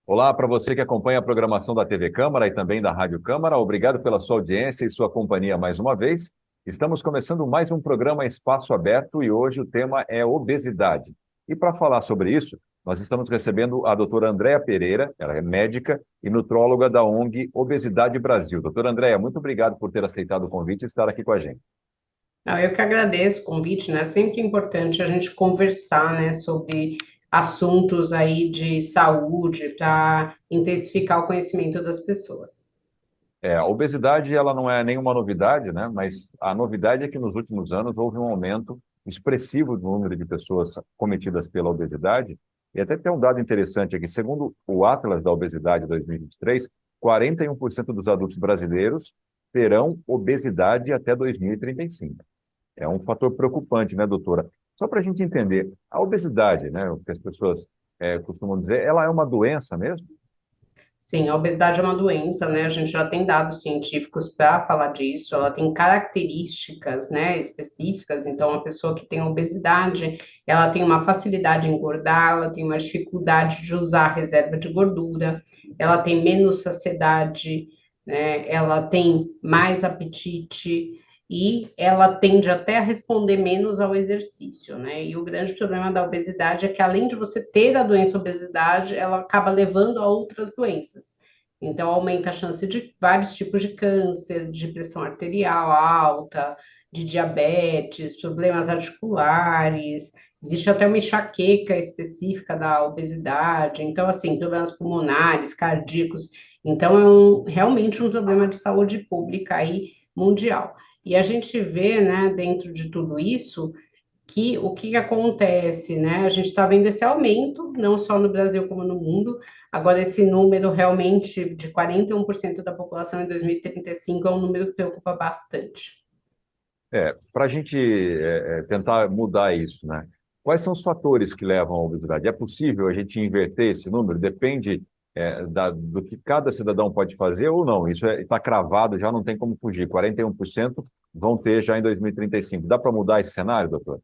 Olá para você que acompanha a programação da TV Câmara e também da Rádio Câmara. Obrigado pela sua audiência e sua companhia mais uma vez. Estamos começando mais um programa Espaço Aberto e hoje o tema é obesidade. E para falar sobre isso, nós estamos recebendo a doutora Andréa Pereira, ela é médica e nutróloga da ONG Obesidade Brasil. Doutora Andréa, muito obrigado por ter aceitado o convite e estar aqui com a gente. Não, eu que agradeço o convite, né? É sempre importante a gente conversar, né, sobre assuntos aí de saúde para intensificar o conhecimento das pessoas. A obesidade ela não é nenhuma novidade, né? Mas a novidade é que nos últimos anos houve um aumento expressivo do número de pessoas cometidas pela obesidade. E até tem um dado interessante aqui, segundo o Atlas da Obesidade 2023, 41% dos adultos brasileiros terão obesidade até 2035. É um fator preocupante, né, doutora? Só para a gente entender, a obesidade, né, o que as pessoas costumam dizer, ela é uma doença mesmo? Sim, a obesidade é uma doença, né? A gente já tem dados científicos para falar disso. Ela tem características, né, específicas. Então, a pessoa que tem obesidade, ela tem uma facilidade em engordar, ela tem uma dificuldade de usar a reserva de gordura, ela tem menos saciedade, né? Ela tem mais apetite e ela tende até a responder menos ao exercício, né? E o grande problema da obesidade é que, além de você ter a doença obesidade, ela acaba levando a outras doenças. Então, aumenta a chance de vários tipos de câncer, de pressão arterial alta, de diabetes, problemas articulares, existe até uma enxaqueca específica da obesidade, então, assim, problemas pulmonares, cardíacos. Então, realmente um problema de saúde pública aí mundial. E a gente vê, né, dentro de tudo isso, que o que acontece, né? A gente está vendo esse aumento, não só no Brasil como no mundo. Agora, esse número realmente de 41% da população em 2035 é um número que preocupa bastante. Para a gente tentar mudar isso, né? Quais são os fatores que levam à obesidade? É possível a gente inverter esse número? Depende do que cada cidadão pode fazer ou não? Isso está cravado, já não tem como fugir. 41% vão ter já em 2035. Dá para mudar esse cenário, doutor?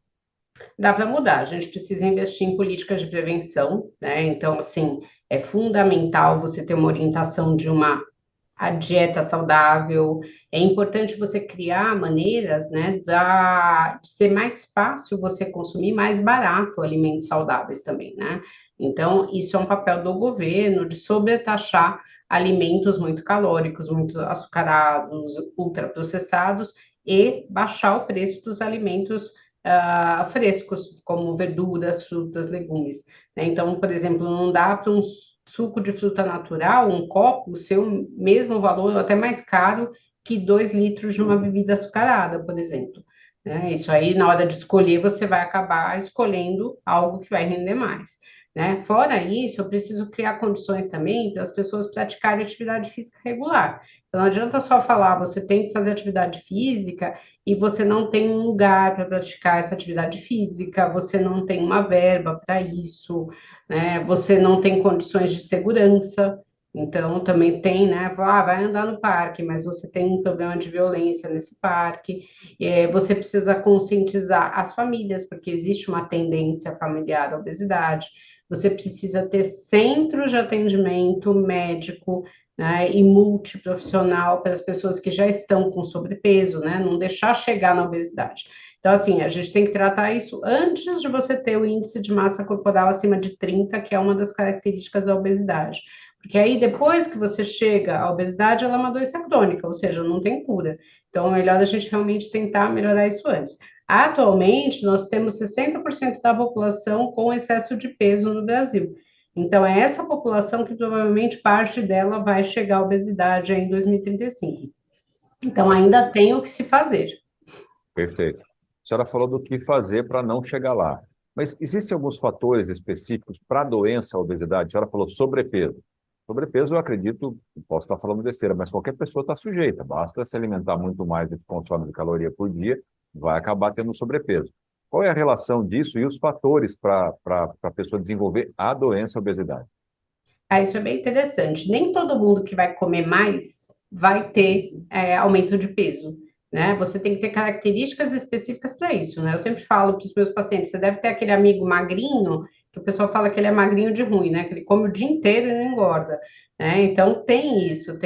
Dá para mudar, a gente precisa investir em políticas de prevenção, né? Então, assim, é fundamental você ter uma orientação de uma a dieta saudável. É importante você criar maneiras, né, de ser mais fácil você consumir, mais barato alimentos saudáveis também, né? Então, isso é um papel do governo de sobretaxar alimentos muito calóricos, muito açucarados, ultraprocessados e baixar o preço dos alimentos frescos, como verduras, frutas, legumes, né? Então, por exemplo, não dá para um suco de fruta natural, um copo, ser o mesmo valor, ou até mais caro que 2 litros de uma bebida açucarada, por exemplo. Né? Isso aí, na hora de escolher, você vai acabar escolhendo algo que vai render mais. Né? Fora isso, eu preciso criar condições também para as pessoas praticarem atividade física regular. Então, não adianta só falar, você tem que fazer atividade física e você não tem um lugar para praticar essa atividade física, você não tem uma verba para isso, né? Você não tem condições de segurança, então também tem, né? Vai andar no parque, mas você tem um problema de violência nesse parque. Você precisa conscientizar as famílias, porque existe uma tendência familiar à obesidade. Você precisa ter centros de atendimento médico, né, e multiprofissional para as pessoas que já estão com sobrepeso, né? Não deixar chegar na obesidade. Então, assim, a gente tem que tratar isso antes de você ter o índice de massa corporal acima de 30, que é uma das características da obesidade. Porque aí, depois que você chega à obesidade, ela é uma doença crônica, ou seja, não tem cura. Então, é melhor a gente realmente tentar melhorar isso antes. Atualmente, nós temos 60% da população com excesso de peso no Brasil. Então, é essa população que provavelmente parte dela vai chegar à obesidade em 2035. Então, ainda tem o que se fazer. Perfeito. A senhora falou do que fazer para não chegar lá. Mas existem alguns fatores específicos para a doença, a obesidade? A senhora falou sobrepeso. Sobrepeso, eu acredito, posso estar falando besteira, mas qualquer pessoa está sujeita. Basta se alimentar muito mais do que consome de caloria por dia, vai acabar tendo sobrepeso. Qual é a relação disso e os fatores para a pessoa desenvolver a doença, a obesidade? Isso é bem interessante. Nem todo mundo que vai comer mais vai ter aumento de peso, né? Você tem que ter características específicas para isso, né? Eu sempre falo para os meus pacientes, você deve ter aquele amigo magrinho que o pessoal fala que ele é magrinho de ruim, né? Que ele come o dia inteiro e não engorda, né? Então tem isso,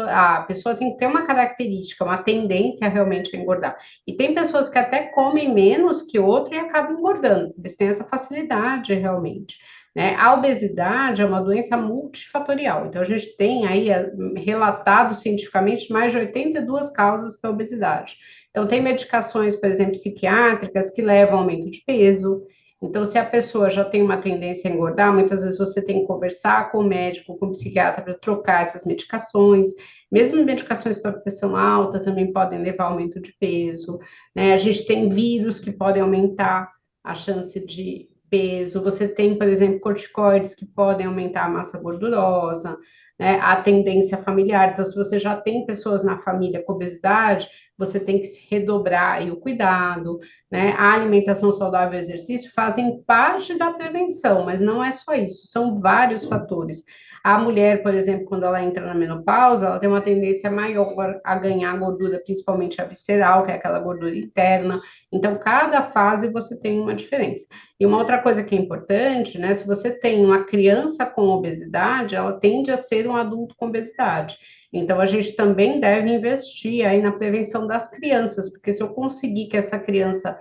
a pessoa tem que ter uma característica, uma tendência realmente a engordar. E tem pessoas que até comem menos que outro e acabam engordando, eles têm essa facilidade realmente. Né? A obesidade é uma doença multifatorial, então a gente tem aí relatado cientificamente mais de 82 causas para obesidade. Então, tem medicações, por exemplo, psiquiátricas que levam ao aumento de peso. Então, se a pessoa já tem uma tendência a engordar, muitas vezes você tem que conversar com o médico, com o psiquiatra para trocar essas medicações. Mesmo medicações para pressão alta também podem levar ao aumento de peso. Né? A gente tem vírus que podem aumentar a chance de peso. Você tem, por exemplo, corticoides que podem aumentar a massa gordurosa. Né? A tendência familiar. Então, se você já tem pessoas na família com obesidade, você tem que se redobrar aí o cuidado, né? A alimentação saudável e o exercício fazem parte da prevenção, mas não é só isso, são vários fatores. A mulher, por exemplo, quando ela entra na menopausa, ela tem uma tendência maior a ganhar gordura, principalmente a visceral, que é aquela gordura interna. Então, cada fase você tem uma diferença. E uma outra coisa que é importante, né? Se você tem uma criança com obesidade, ela tende a ser um adulto com obesidade. Então, a gente também deve investir aí na prevenção das crianças, porque se eu conseguir que essa criança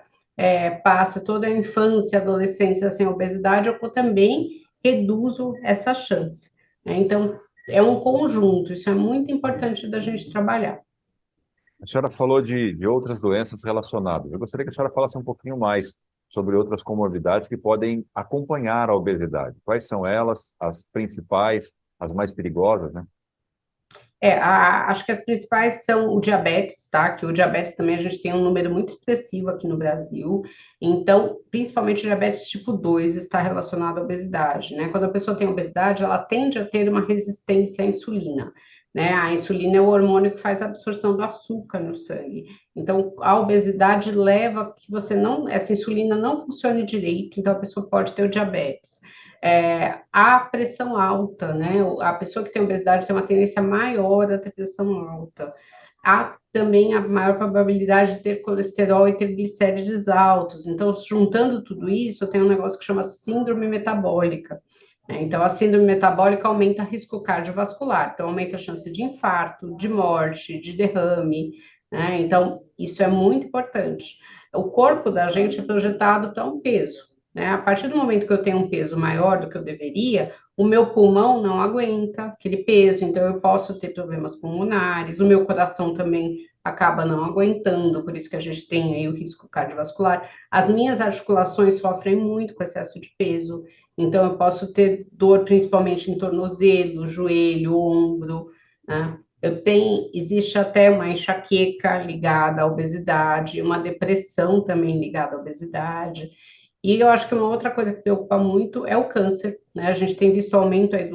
passe toda a infância, adolescência sem obesidade, eu também reduzo essa chance. Né? Então, é um conjunto, isso é muito importante da gente trabalhar. A senhora falou de outras doenças relacionadas. Eu gostaria que a senhora falasse um pouquinho mais sobre outras comorbidades que podem acompanhar a obesidade. Quais são elas, as principais, as mais perigosas, né? Acho que as principais são o diabetes, tá? Que o diabetes também a gente tem um número muito expressivo aqui no Brasil. Então, principalmente o diabetes tipo 2 está relacionado à obesidade, né? Quando a pessoa tem obesidade, ela tende a ter uma resistência à insulina, né? A insulina é o hormônio que faz a absorção do açúcar no sangue. Então, a obesidade leva a que essa insulina não funcione direito, então a pessoa pode ter o diabetes. A pressão alta, né? A pessoa que tem obesidade tem uma tendência maior a ter pressão alta. Há também a maior probabilidade de ter colesterol e triglicérides altos. Então, juntando tudo isso, tem um negócio que chama síndrome metabólica. Né? Então, a síndrome metabólica aumenta o risco cardiovascular, então aumenta a chance de infarto, de morte, de derrame. Né? Então, isso é muito importante. O corpo da gente é projetado para um peso. Né? A partir do momento que eu tenho um peso maior do que eu deveria, o meu pulmão não aguenta aquele peso, então eu posso ter problemas pulmonares, o meu coração também acaba não aguentando, por isso que a gente tem aí o risco cardiovascular. As minhas articulações sofrem muito com excesso de peso, então eu posso ter dor principalmente em tornozelo, joelho, ombro, né? Existe até uma enxaqueca ligada à obesidade, uma depressão também ligada à obesidade. E eu acho que uma outra coisa que preocupa muito é o câncer, né? A gente tem visto aumento aí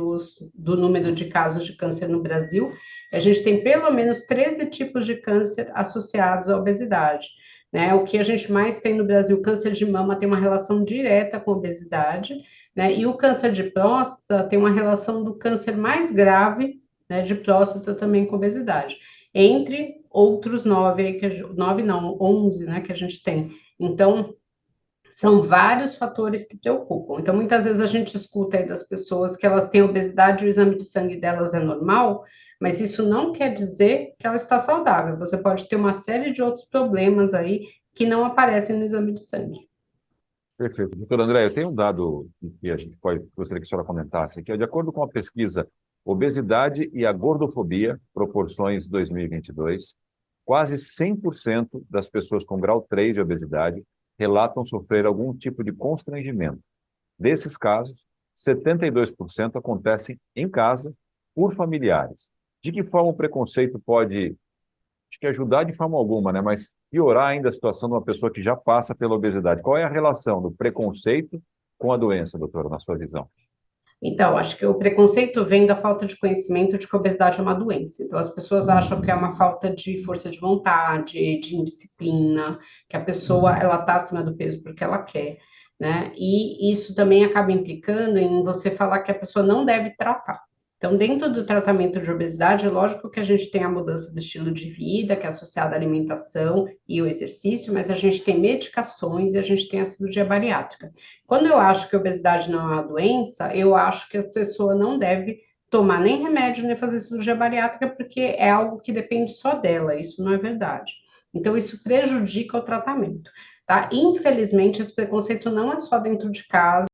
do número de casos de câncer no Brasil. A gente tem pelo menos 13 tipos de câncer associados à obesidade, né? O que a gente mais tem no Brasil, câncer de mama tem uma relação direta com a obesidade, né? E o câncer de próstata tem uma relação do câncer mais grave, né, de próstata também com obesidade. Entre outros 9 aí, 9 não, 11, né, que a gente tem. Então, são vários fatores que preocupam. Então, muitas vezes a gente escuta aí das pessoas que elas têm obesidade e o exame de sangue delas é normal, mas isso não quer dizer que ela está saudável. Você pode ter uma série de outros problemas aí que não aparecem no exame de sangue. Perfeito. Doutor André, eu tenho um dado que a gente gostaria que a senhora comentasse, que é de acordo com a pesquisa Obesidade e a Gordofobia, Proporções 2022, quase 100% das pessoas com grau 3 de obesidade relatam sofrer algum tipo de constrangimento. Desses casos, 72% acontecem em casa por familiares. De que forma o preconceito pode, acho que ajudar de forma alguma, né? Mas piorar ainda a situação de uma pessoa que já passa pela obesidade? Qual é a relação do preconceito com a doença, doutora, na sua visão? Então, acho que o preconceito vem da falta de conhecimento de que a obesidade é uma doença. Então, as pessoas acham que é uma falta de força de vontade, de indisciplina, que a pessoa ela está acima do peso porque ela quer, né? E isso também acaba implicando em você falar que a pessoa não deve tratar. Então, dentro do tratamento de obesidade, é lógico que a gente tem a mudança do estilo de vida, que é associada à alimentação e o exercício, mas a gente tem medicações e a gente tem a cirurgia bariátrica. Quando eu acho que a obesidade não é uma doença, eu acho que a pessoa não deve tomar nem remédio, nem fazer cirurgia bariátrica, porque é algo que depende só dela, isso não é verdade. Então, isso prejudica o tratamento, tá? Infelizmente, esse preconceito não é só dentro de casa,